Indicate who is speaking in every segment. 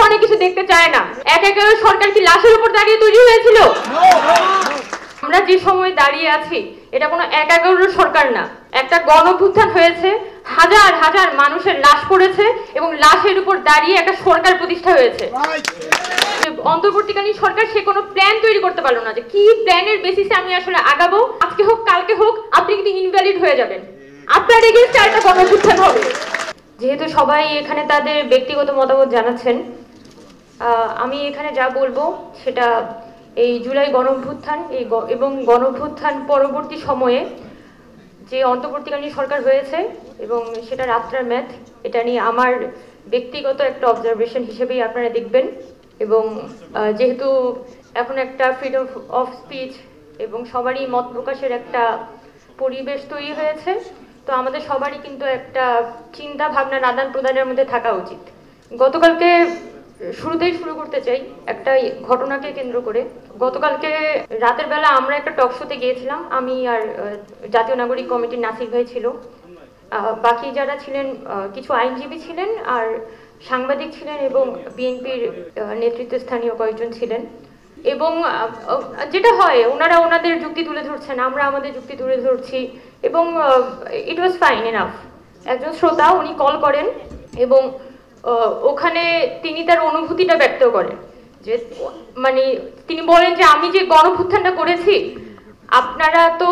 Speaker 1: ধরনের কিছু দেখতে চায় না। এক সরকার কি লাশের উপর দাঁড়িয়ে তৈরি হয়েছিল? আমরা যে সময় দাঁড়িয়ে আছি এটা কোনো এক সরকার না, একটা গণঅভ্যুত্থান হয়েছে, হাজার হাজার মানুষের লাশ পড়েছে এবং লাশের উপর দাঁড়িয়ে একটা সরকার প্রতিষ্ঠা হয়েছে। অন্তর্বর্তীকালীন সরকার সে কোনো প্ল্যান তৈরি করতে পারলো না যে কি প্ল্যানের বেসিসে আমি আসলে আগাবো, আজকে হোক কালকে হোক আপনি কিন্তু ইনভ্যালিড হয়ে যাবেন, আপনার এগেইনস্টে একটা গণঅভ্যুত্থান হবে। যেহেতু সবাই এখানে তাদের ব্যক্তিগত মতামত জানাচ্ছেন, আমি এখানে যা বলবো সেটা এই জুলাই গণঅভ্যুত্থান এবং গণঅভ্যুত্থান পরবর্তী সময়ে যে অন্তর্বর্তীকালীন সরকার হয়েছে এবং সেটার আফটার ম্যাথ, এটা নিয়ে আমার ব্যক্তিগত একটা অবজারভেশন হিসেবেই আপনারা দেখবেন। এবং যেহেতু এখন একটা ফ্রিডম অফ স্পিচ এবং সবারই মত প্রকাশের একটা পরিবেশ তৈরি হয়েছে, তো আমাদের সবারই কিন্তু একটা চিন্তা ভাবনার আদান প্রদানের মধ্যে থাকা উচিত। গতকালকে শুরুতেই শুরু করতে চাই একটা ঘটনাকে কেন্দ্র করে। গতকালকে রাতের বেলা আমরা একটা টক শোতে গিয়েছিলাম, আমি আর জাতীয় নাগরিক কমিটির নাসির ভাই ছিল, বাকি যারা ছিলেন কিছু আইনজীবী ছিলেন আর সাংবাদিক ছিলেন এবং বিএনপির নেতৃত্বস্থানীয় কয়েকজন ছিলেন। এবং যেটা হয় ওনারা ওনাদের যুক্তি তুলে ধরছেন, আমরা আমাদের যুক্তি তুলে ধরছি এবং ইট ওয়াজ ফাইন এনাফ। একজন শ্রোতা উনি কল করেন এবং ওখানে তিনি তার অনুভূতিটা ব্যক্ত করেন যে মানে তিনি বলেন যে আমি যে গণঅভ্যুত্থানটা করেছি, আপনারা তো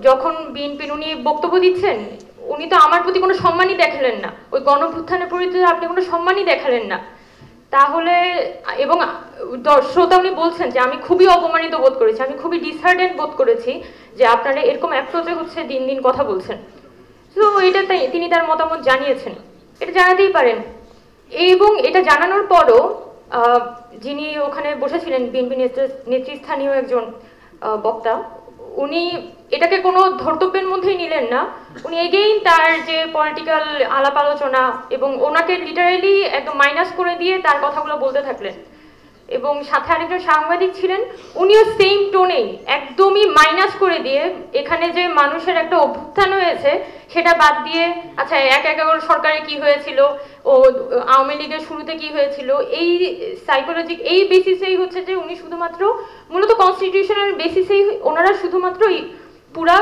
Speaker 1: যখন বিএনপির উনি বক্তব্য দিচ্ছেন উনি তো আমার প্রতি কোনো সম্মানই দেখালেন না, ওই গণঅভ্যুত্থানের প্রতি আপনি কোনো সম্মানই দেখালেন না। তাহলে এবং শ্রোতা উনি বলছেন যে আমি খুবই অপমানিত বোধ করেছি, আমি খুবই ডিসহার্টেন্ড বোধ করেছি যে আপনারা এরকম অ্যাপ্রোচে হচ্ছে দিন দিন কথা বলছেন। তো এটা তিনি তার মতামত জানিয়েছেন, এটা জানাতেই পারেন। এবং এটা জানানোর পরও যিনি ওখানে বসেছিলেন বিএনপি নেতৃস্থানীয় একজন বক্তা, উনি এটাকে কোনো ধর্তব্যের মধ্যেই নিলেন না, উনি এগেইন তার যে পলিটিক্যাল আলাপ আলোচনা এবং ওনাকে লিটারেলি একদম মাইনাস করে দিয়ে তার কথাগুলো বলতে থাকলেন। এবং সাথে আরেকজন সাংবাদিক ছিলেন, উনিও সেম টোনেই একদমই মাইনাস করে দিয়ে এখানে যে মানুষের একটা অভ্যুত্থান হয়েছে সেটা বাদ দিয়ে আচ্ছা ১/১১ সরকারে কি হয়েছিল, ও আওয়ামী লীগের শুরুতে কি হয়েছিল, এই সাইকোলজিক এই বেসিসেই হচ্ছে যে উনি শুধুমাত্র মূলত কনস্টিটিউশনাল বেসিসেই ওনারা শুধুমাত্র পুরা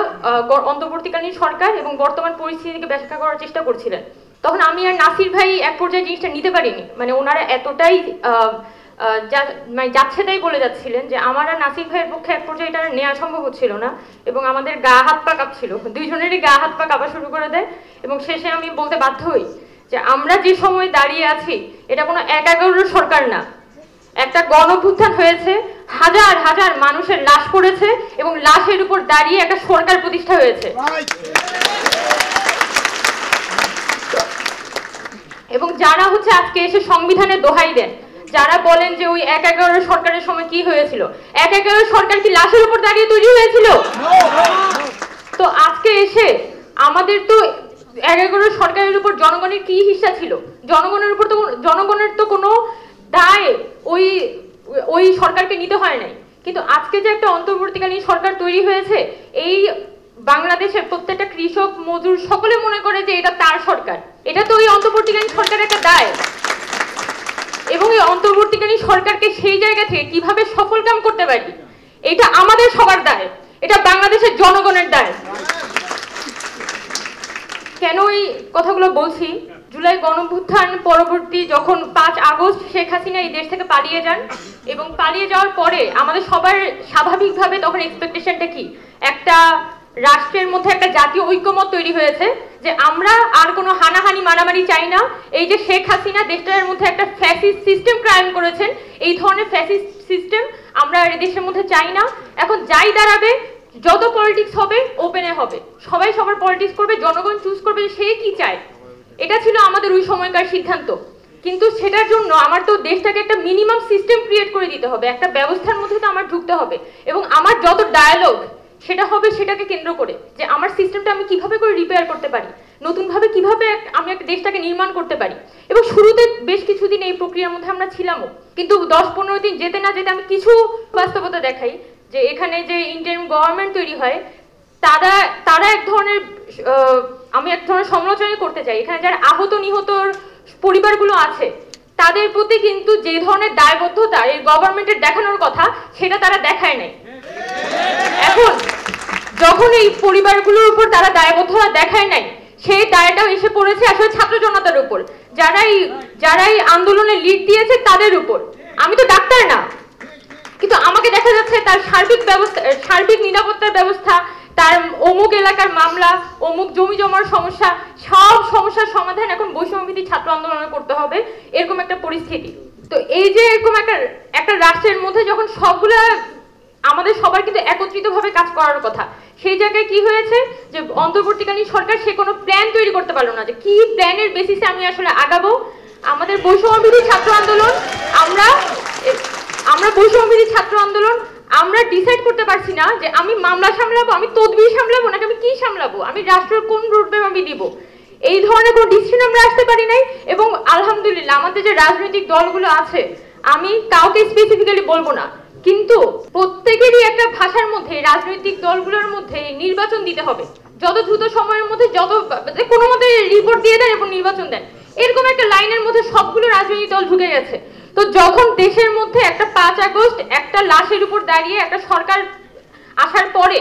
Speaker 1: অন্তর্বর্তীকালীন সরকার এবং বর্তমান পরিস্থিতিকে ব্যাখ্যা করার চেষ্টা করছিলেন। তখন আমি আর নাসির ভাই এক পর্যায়ে জিনিসটা নিতে পারিনি, মানে ওনারা এতটাই মানে যাচ্ছে তাই বলে যাচ্ছিলেন যে আমার আর নাসির ভাইয়ের পক্ষে এক পর্যায়ে এটা নেওয়া সম্ভব হচ্ছিল না এবং আমাদের গা হাত পা কাঁপছিল, দুইজনেরই গা হাত পা কাঁপা শুরু করে দেয়। এবং শেষে আমি বলতে বাধ্য হই যে আমরা যে সময় দাঁড়িয়ে আছি এটা কোনো ১/১১ সরকার না, একটা গণঅভ্যুত্থান হয়েছে, হাজার হাজার মানুষের লাশ পড়েছে এবং লাশের উপর দাঁড়িয়ে একটা সরকার প্রতিষ্ঠা হয়েছে। এবং যারা হচ্ছে আজকে এসে সংবিধানের দোহাই দেন, যারা বলেন যে ওই ১/১১ সরকারের সময় কি হয়েছিল, ১/১১ সরকার কি লাশের উপর দাঁড়িয়ে তৈরি হয়েছিল? তো আজকে এসে আমাদের তো ১/১১ সরকারের উপর জনগণের কি হিস্সা ছিল, জনগণের তো কোনো দায় ওই সরকারকে নিতে হয় নাই। কিন্তু আজকে যে একটা অন্তর্বর্তীকালীন সরকার তৈরি হয়েছে, এই বাংলাদেশের প্রত্যেকটা কৃষক মজুর সকলে মনে করে যে এটা তার সরকার, এটা তো ওই অন্তর্বর্তীকালীন সরকারের একটা দায়। এবং এই অন্তর্বর্তীকালীন সরকারকে সেই জায়গা থেকে কিভাবে সফল কাম করতে পারি এটা আমাদের সবার দায়, এটা বাংলাদেশের জনগণের দায়। কেন এই কথাগুলো বলছি? জুলাই গণঅভ্যুত্থান পরবর্তী যখন ৫ আগস্ট শেখ হাসিনা এই দেশ থেকে পালিয়ে যান এবং পালিয়ে যাওয়ার পরে আমাদের সবার স্বাভাবিকভাবে তখন এক্সপেকটেশনটা কি, একটা রাষ্ট্রের মধ্যে একটা জাতীয় ঐক্যমত তৈরি হয়েছে যে আমরা আর কোনো হানাহানি মারামারি চাই না, এই যে শেখ হাসিনা দেশটার মধ্যে একটা ফ্যাসিস্ট সিস্টেম কায়েম করেছেন, এই ধরনের ফ্যাসিস্ট সিস্টেম আমরা দেশের মধ্যে চাই না। এখন যাই দাঁড়াবে, যত পলিটিক্স হবে ওপেনে হবে, সবাই সবার পলিটিক্স করবে, জনগণ চুজ করবে সে কি চায়, এটা ছিল আমাদের ওই সময়কার সিদ্ধান্ত। কিন্তু সেটার জন্য আমার তো দেশটাকে একটা মিনিমাম সিস্টেম ক্রিয়েট করে দিতে হবে, একটা ব্যবস্থার মধ্যে তো আমার ঢুকতে হবে এবং আমার যত ডায়ালগ সেটা হবে সেটাকে কেন্দ্র করে যে আমার সিস্টেমটা আমি কিভাবে করে রিপেয়ার করতে পারি, নতুনভাবে কিভাবে আমি একটা দেশটাকে নির্মাণ করতে পারি। এবং শুরুতে বেশ কিছুদিন এই প্রক্রিয়ার মধ্যে আমরা ছিলামও, কিন্তু ১০-১৫ দিন যেতে না যেতে আমি কিছু বাস্তবতা দেখাই যে এখানে যে ইন্টারিম গভর্নমেন্ট তৈরি হয় তারা এক ধরনের আমি এক ধরনের সমালোচনা করতে চাই, এখানে যারা আহত নিহতর পরিবারগুলো আছে তাদের প্রতি কিন্তু যে ধরনের দায়বদ্ধতা এই গভর্নমেন্টের দেখানোর কথা সেটা তারা দেখায় নাই। এখন যখন এই পরিবারগুলোর উপর তারা দায়বদ্ধতা দেখায় নাই, সেই দায়টাও এসে পড়েছে আসলে ছাত্র জনতার উপর, যারাই আন্দোলনে লিড দিয়েছে তাদের উপর। আমি তো ডাক্তার না, কিন্তু আমাকে দেখা যাচ্ছে তার সার্বিক নিরাপত্তার ব্যবস্থা, তার অমুক এলাকার মামলা, অমুক জমি জমার সমস্যা, সব সমস্যার সমাধান এখন বৈষম্যবিরোধী ছাত্র আন্দোলনে করতে হবে, এরকম একটা পরিস্থিতি। তো এই যে এরকম একটা রাষ্ট্রের মধ্যে যখন সবগুলা আমাদের সবার কিন্তু একত্রিতভাবে কাজ করার কথা, সেই জায়গায় কি হয়েছে যে অন্তর্বর্তীকালীন সরকার সে কোনো প্ল্যান তৈরি করতে পারলো না যে কি প্ল্যানের বেসিসে আমি আসলে আগাবো। আমাদের বৈষম্যবিরোধী ছাত্র আন্দোলন, আমরা বৈষম্যবিরোধী ছাত্র আন্দোলন আমরা ডিসাইড করতে পারছি না যে আমি মামলা সামলাবো, আমি তদবির সামলাবো, নাকি আমি কি সামলাবো, আমি রাষ্ট্রের কোন রুটম্যাপ আমি দিব, এই ধরনের কোনো ডিসিশন আমরা আসতে পারি নাই। এবং আলহামদুলিল্লাহ আমাদের যে রাজনৈতিক দলগুলো আছে, আমি কাউকে স্পেসিফিক্যালি বলবো না, কিন্তু প্রত্যেকেরই একটা ভাষার মধ্যে রাজনৈতিক দলগুলোর মধ্যে নির্বাচন দিতে হবে, যত দ্রুত সময়ের মধ্যে, কোনো মতে রিপোর্ট দিয়ে দেন এবং নির্বাচন দেন, এরকম একটা লাইনের মধ্যে সবগুলো রাজনৈতিক দল ঢুকে গেছে। তো যখন দেশের মধ্যে একটা 5 আগস্ট একটা লাশের উপর দাঁড়িয়ে একটা সরকার আসার পরে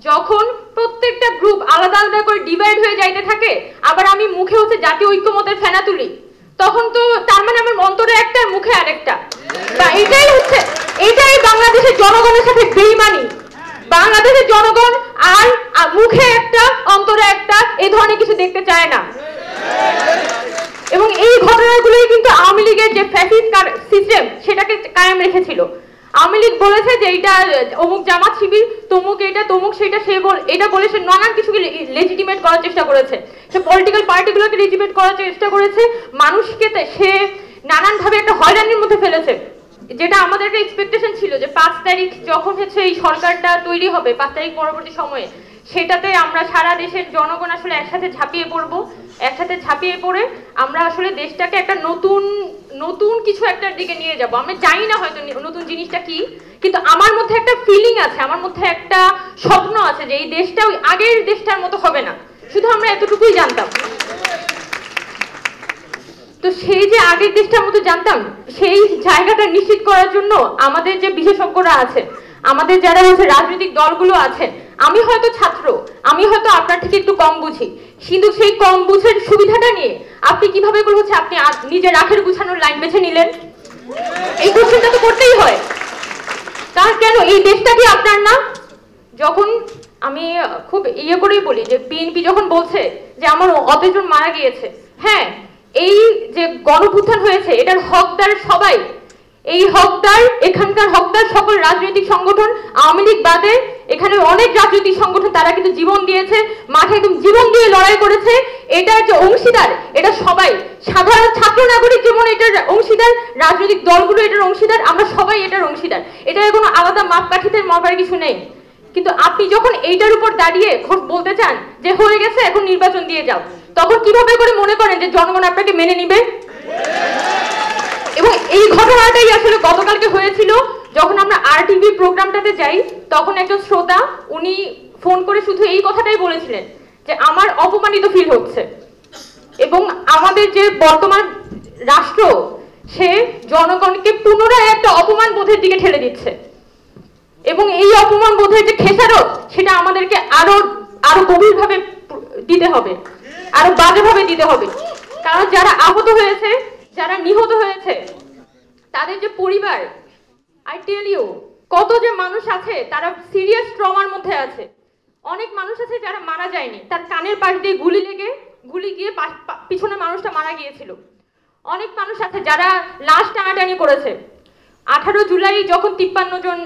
Speaker 1: যখন প্রত্যেকটা গ্রুপ আলাদা আলাদা করে ডিভাইড হয়ে যাইতে থাকে, আবার আমি মুখে হচ্ছে জাতীয় ঐক্যমতের ফেনা তুলি, তখন তো তার মানে আমার অন্তরে একটা মুখে আরেকটা। এটাই বাংলাদেশের জনগণের সাথে বেইমানি। বাংলাদেশের জনগণ আর মুখে একটা অন্তরে একটা এই ধরনের কিছু দেখতে চায় না। এবং এই ঘটনাগুলোই কিন্তু আওয়ামী লীগের যে ফ্যাসিস্ট সিস্টেম সেটাকে কায়েম রেখেছিল। আওয়ামী লীগ বলেছে যে এইটা অমুক জামাত শিবির, তমুক এটা তমুক সেটা, এটা বলে সে নানান কিছুকে লেজিটিমেট করার চেষ্টা করেছে, সে পলিটিক্যাল পার্টিগুলোকে লেজিটিমেট করার চেষ্টা করেছে, মানুষকে সে নানানভাবে একটা হয়রানির মধ্যে ফেলেছে। যেটা আমাদের একটা এক্সপেকটেশন ছিল যে 5 তারিখ যখন হচ্ছে এই সরকারটা তৈরি হবে, 5 তারিখ পরবর্তী সময়ে, সেটাতে আমরা সারা দেশের জনগণ আসলে একসাথে ঝাঁপিয়ে পড়বো, একসাথে ঝাঁপিয়ে পড়ে আমরা আসলে দেশটাকে একটা নতুন কিছু একটার দিকে নিয়ে যাব। আমি জানি না হয়তো নতুন জিনিসটা কি, কিন্তু আমার মধ্যে একটা ফিলিং আছে, আমার মধ্যে একটা স্বপ্ন আছে যে এই দেশটা ওই আগের দেশটার মতো হবে না, শুধু আমরা এতটুকুই জানতাম। তো সেই যে আগের দেশটার মতো জানতাম, সেই জায়গাটা নিশ্চিত করার জন্য আমাদের যে বিশেষজ্ঞরা আছে, আমাদের যারা হচ্ছে রাজনৈতিক দলগুলো আছে, আমি হয়তো ছাত্র, আমি হয়তো আপনার থেকে একটু কম বুঝি, কিন্তু সেই কম বুঝের সুবিধাটা নিয়ে আপনি কিভাবে করে হচ্ছে আপনি নিজের রাখের গুছানোর লাইন বেছে নিলেন, এই কোশ্চেনটা তো করতেই হয়। তার কেন এই দেশটা কি আপনার না? যখন আমি খুব করেই বলি যে বিএনপি যখন বলছে যে আমার অতজন মারা গিয়েছে, হ্যাঁ, এই যে গণভুত্থান হয়েছে এটার হকদার সবাই, এই হকদার, এখানকার হকদার সকল রাজনৈতিক সংগঠন, আওয়ামী লীগ বাদে এখানে অনেক রাজনৈতিক সংগঠন, তারা কিন্তু জীবন দিয়েছে, মাঠে একদম জীবন দিয়ে লড়াই করেছে, এটার যে অংশীদার এটা সবাই, সাধারণ ছাত্র নাগরিক যেমন এটার অংশীদার, রাজনৈতিক দলগুলো এটার অংশীদার, আমরা সবাই এটার অংশীদার, এটার কোনো আলাদা মাপকাঠিতে মাপার কিছু নেই। কিন্তু আপনি যখন এইটার উপর দাঁড়িয়ে বলতে চান যে হয়ে গেছে এখন নির্বাচন দিয়ে যাও, তখন কিভাবে করে মনে করেন যে জনগণ আপনাকে মেনে নিবে? এবং এই ঘটনাটাই আসলে গতকালকে হয়েছিল, যখন আমরা RTV প্রোগ্রামটাতে যাই, তখন একজন শ্রোতা উনি ফোন করে শুধু এই কথাটাই বলেছিলেন যে আমার অপমানিত ফিল হচ্ছে, এবং আমাদের যে বর্তমান রাষ্ট্র সে জনগণকে পুনরায় একটা অপমান বোধের দিকে ঠেলে দিচ্ছে, এবং এই অপমান বোধের যে খেসারত সেটা আমাদেরকে আরো গভীরভাবে দিতে হবে, আরো বাজেভাবে দিতে হবে। কারণ যারা আহত হয়েছে, যারা নিহত হয়েছে, তাদের যে পরিবার, আই টেল ইউ, কত যে মানুষ আছে তারা সিরিয়াস ট্রমার মধ্যে আছে। অনেক মানুষ আছে যারা মারা যায়নি, তার কানের পাশ দিয়ে গুলি গিয়ে পিছনে মানুষটা মারা গিয়েছিল। অনেক মানুষ আছে যারা লাশ টানাটানি করেছে। 18 জুলাই যখন 53 জন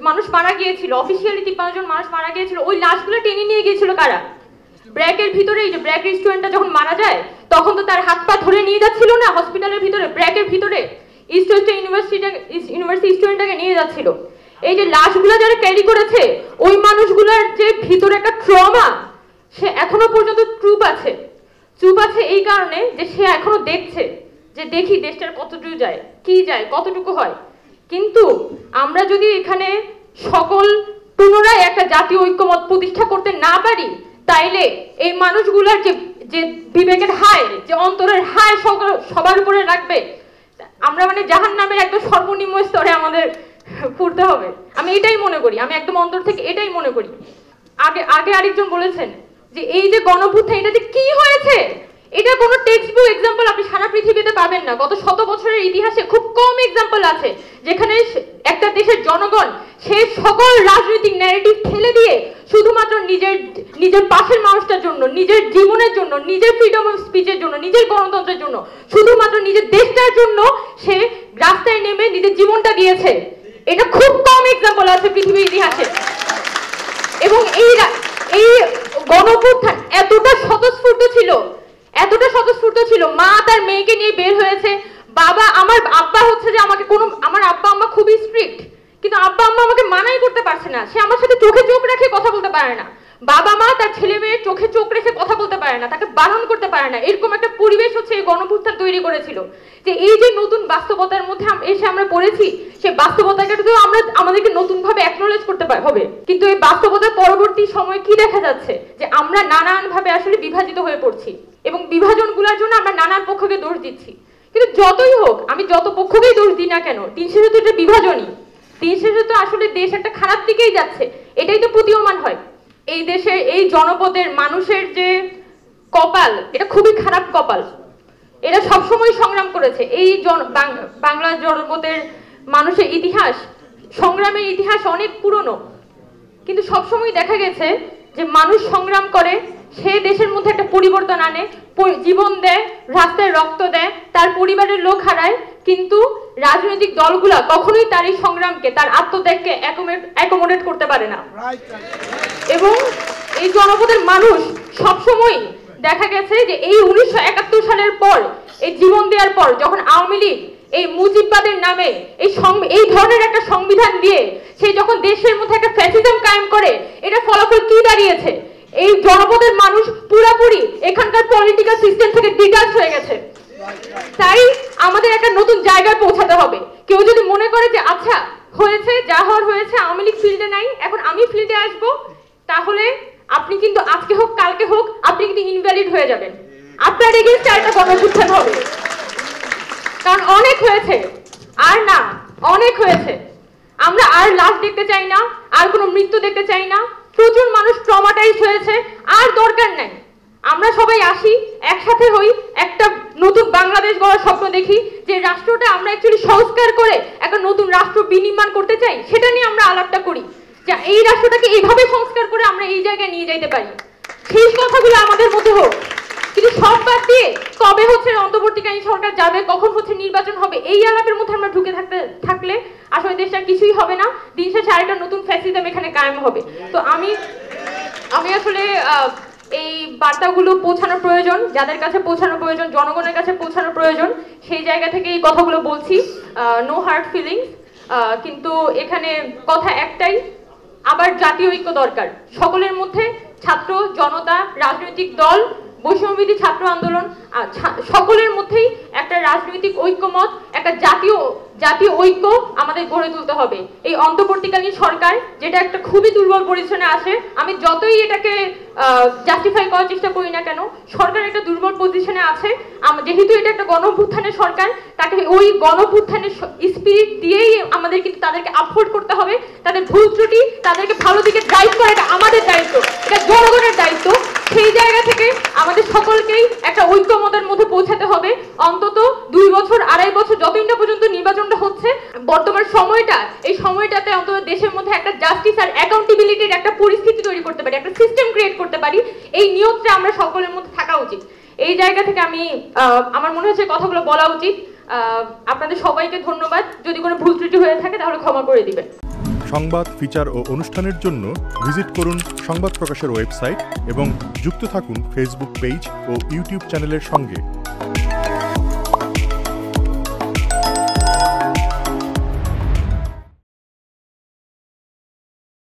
Speaker 1: মানুষ মারা গিয়েছিল, অফিসিয়ালি 53 জন মানুষ মারা গিয়েছিল, ওই লাশগুলো টেনে নিয়ে গিয়েছিল কারা? ব্র্যাকের ভিতরে, এই যে ব্র্যাক রেস্টুরেন্টটা যখন মারা যায় তখন তো তার হাত পা ধরে নিয়ে যাচ্ছিল না হসপিটালের ভিতরে, ব্র্যাকের ভিতরে ইস্ট ওয়েস্টার্ন ইউনিভার্সিটি স্টুডেন্টটাকে নিয়ে যাচ্ছিল। এই যে লাশগুলো যারা ক্যারি করেছে, ওই মানুষগুলোর যে ভিতরে একটা ট্রমা, সে এখনো পর্যন্ত চুপ আছে এই কারণে যে সে এখনো দেখছে যে দেখি দেশটার কতটুকু যায়, কি যায়, কতটুকু হয়। কিন্তু আমরা যদি এখানে সকল পুনরায় একটা জাতীয় ঐক্যমত প্রতিষ্ঠা করতে না পারি, তাইলে এই মানুষগুলোর যে বিবেকের হায়, যে অন্তরের হায় সবার উপরে রাখবে, আমরা মানে জাহান্নামের একদম সর্বনিম্ন স্তরে আমাদের পড়তে হবে। আমি এটাই মনে করি, আমি একদম অন্তর থেকে এটাই মনে করি। আগে আরেকজন বলেছেন যে এই যে গণঅভ্যুত্থান, এটা যে কি হয়েছে, এটা কোনো টেক্সট বুক এক্সাম্পল আপনি সারা পৃথিবীতে পাবেন না। গত 100 বছরের ইতিহাসে খুব কম এক্সাম্পল আছে যেখানে একটা দেশের জনগণ সে সকল রাজনৈতিক ন্যারেটিভ ঠেলে দিয়ে শুধুমাত্র নিজের পাশের মানুষটার জন্য, নিজের জীবনের জন্য, নিজের ফ্রিডম অফ স্পিচের জন্য, নিজের গণতন্ত্রের জন্য, শুধুমাত্র নিজের দেশটার জন্য সে রাস্তায় নেমে নিজের জীবনটা দিয়েছে। এটা খুব কম এক্সাম্পল আছে পৃথিবীর ইতিহাসে। এবং এই গণঅভ্যুত্থান এতটা স্বতঃস্ফূর্ত ছিল, মা তার মেয়েকে নিয়ে বের হয়েছে। আমার আব্বা হচ্ছে যে আমার আব্বা আম্মা খুবই স্ট্রিক্ট, কিন্তু আব্বা আম্মা আমাকে মানাই করতে পারছে না। সে আমার সাথে চোখে চোখ রেখে কথা বলতে পারে না। বাবা মা তার ছেলে মেয়ের চোখে চোখ রেখে কথা বলতে পারে না, তাকে বারণ করতে পারে না। এরকম একটা পরিবেশ হচ্ছে এই গণঅভ্যুত্থান তৈরি করেছিল। যে এই যে নতুন বাস্তবতার মধ্যে এসে আমরা পড়েছি, সেই বাস্তবতাকে তো আমাদেরকে নতুনভাবে অ্যাকনোলেজ করতে হবে। কিন্তু এই বাস্তবতার পরবর্তী সময় কি দেখা যাচ্ছে, যে আমরা নানানভাবে আসলে বিভাজিত হয়ে পড়ছি এবং বিভাজনগুলোর জন্য আমরা নানান পক্ষকে দোষ দিচ্ছি। কিন্তু যতই হোক, আমি যত পক্ষকেই দোষ দিই না কেন, দিন শেষে তো এটা বিভাজনই। দিন শেষে তো আসলে দেশ একটা খারাপ দিকেই যাচ্ছে, এটাই তো প্রতীয়মান হয়। এই দেশের এই জনপদের মানুষের যে কপাল, এটা খুবই খারাপ কপাল। এরা সবসময় সংগ্রাম করেছে। এই বাংলা জনপদের মানুষের ইতিহাস, সংগ্রামের ইতিহাস অনেক পুরনো, কিন্তু সবসময় দেখা গেছে যে মানুষ সংগ্রাম করে, সে দেশের মধ্যে একটা পরিবর্তন আনে, জীবন দেয়, রাস্তায় রক্ত দেয়, তার পরিবারের লোক হারায়, কিন্তু রাজনৈতিক দলগুলা কখনোই তার এই সংগ্রামকে, তার আত্মত্যাগকে অ্যাকোমোডেট করতে পারে না। এবং এই জনপদের মানুষ সবসময় দেখা গেছে যে এই 1971 সালের পর, এই জীবন দেওয়ার পর, যখন আওয়ামী লীগ এই মুজিববাদের নামে এই ধরনের একটা সংবিধান দিয়ে সে যখন দেশের মধ্যে একটা ফ্যাসিজম কায়েম করে, এটা ফলাফল কি দাঁড়িয়েছে? এই জনপদের মানুষ পুরোপুরি এখানকার পলিটিক্যাল সিস্টেম থেকে ডিটাচ হয়ে গেছে। তাই আমাদের একটা নতুন জায়গায় পৌঁছাতে হবে। কেউ যদি মনে করে যে আচ্ছা হয়েছে, যা হওয়ার হয়েছে, আওয়ামী লীগ ফিল্ডে নাই, এখন আমি ফিল্ডে আসবো, তাহলে আপনি কিন্তু আজকে হোক কালকে হোক আপনি কিন্তু ইনভ্যালিড হয়ে যাবেন। আপনার এগেইনস্টে একটা গণঅভ্যুত্থান হবে, কারণ অনেক হয়েছে, আর না অনেক হয়েছে। আমরা আর লাশ দেখতে চাই না, আর কোনো মৃত্যু দেখতে চাই না। প্রচুর মানুষ ট্রমাটাইজ হয়েছে, আর দরকার নাই। আমরা সবাই আসি, একসাথে হই, একটা নতুন বাংলাদেশ গড়ার স্বপ্ন দেখি, যে রাষ্ট্রটা আমরা অ্যাকচুয়ালি সংস্কার করে একটা নতুন রাষ্ট্র বিনির্মাণ করতে চাই, সেটা নিয়ে আমরা আলাপটা করি, যে এই রাষ্ট্রটাকে এইভাবে সংস্কার করে আমরা এই জায়গায় নিয়ে যাইতে পারি। সেই কথাগুলো আমাদের মধ্যে হোক। কিন্তু সব বাদ দিয়ে কবে হচ্ছে অন্তর্বর্তীকালীন সরকার যাবে, কখন হচ্ছে নির্বাচন হবে, এই আলাপের মধ্যে আমরা ঢুকে থাকলে আসলে দেশটা কিছুই হবে না। দিন শেষে আরেকটা নতুন ফ্যাসিজম এখানে কায়েম হবে। তো আমি আসলে এই বার্তাগুলো পৌঁছানো প্রয়োজন, যাদের কাছে পৌঁছানো প্রয়োজন, জনগণের কাছে পৌঁছানো প্রয়োজন, সেই জায়গা থেকে এই কথাগুলো বলছি। No hard feelings. কিন্তু এখানে কথা একটাই, আবার জাতীয় ঐক্য দরকার সকলের মধ্যে। ছাত্র জনতা, রাজনৈতিক দল, বৈষম্যবিরোধী ছাত্র আন্দোলন, সকলের মধ্যেই একটা রাজনৈতিক ঐক্যমত, একটা জাতীয় ঐক্য আমাদের গড়ে তুলতে হবে। এই অন্তর্বর্তীকালীন সরকার, যেটা একটা খুবই দুর্বল পজিশনে আসে, আমি যতই এটাকে জাস্টিফাই করার চেষ্টা করি না কেন, সরকার একটা দুর্বল পজিশনে আছে। যেহেতু এটা একটা গণঅভ্যুত্থানের সরকার, তাকে ওই গণঅভ্যুত্থানের স্পিরিট দিয়েই আমাদের কিন্তু তাদেরকে আপহোল্ড করতে হবে। তাদের ভুল ত্রুটি, তাদেরকে ভালো দিকে ড্রাইভ করা, এটা আমাদের দায়িত্ব, এটা জনগণের দায়িত্ব। সেই জায়গা থেকে আমাদের সকলকেই একটা ঐক্যমতের মধ্যে পৌঁছাতে হবে। অন্তত 2 বছর 2.5 বছর যতদিন না পর্যন্ত নির্বাচনটা হচ্ছে, বর্তমান সময়টা, এই সময়টাতে অন্তত দেশের মধ্যে একটা জাস্টিস আর অ্যাকাউন্টেবিলিটির একটা পরিস্থিতি তৈরি করতে পারি, একটা সিস্টেম ক্রিয়েট করতে পারি, এই নিয়তটা আমরা সকলের মধ্যে থাকা উচিত। এই জায়গা থেকে আমার মনে হচ্ছে কথাগুলো বলা উচিত। আপনাদের সবাইকে ধন্যবাদ। যদি কোনো ভুল ত্রুটি হয়ে থাকে তাহলে ক্ষমা করে দিবেন।
Speaker 2: সংবাদ, ফিচার ও অনুষ্ঠানের জন্য ভিজিট করুন সংবাদ প্রকাশের ওয়েবসাইট এবং যুক্ত থাকুন ফেসবুক পেজ ও ইউটিউব চ্যানেলের সঙ্গে।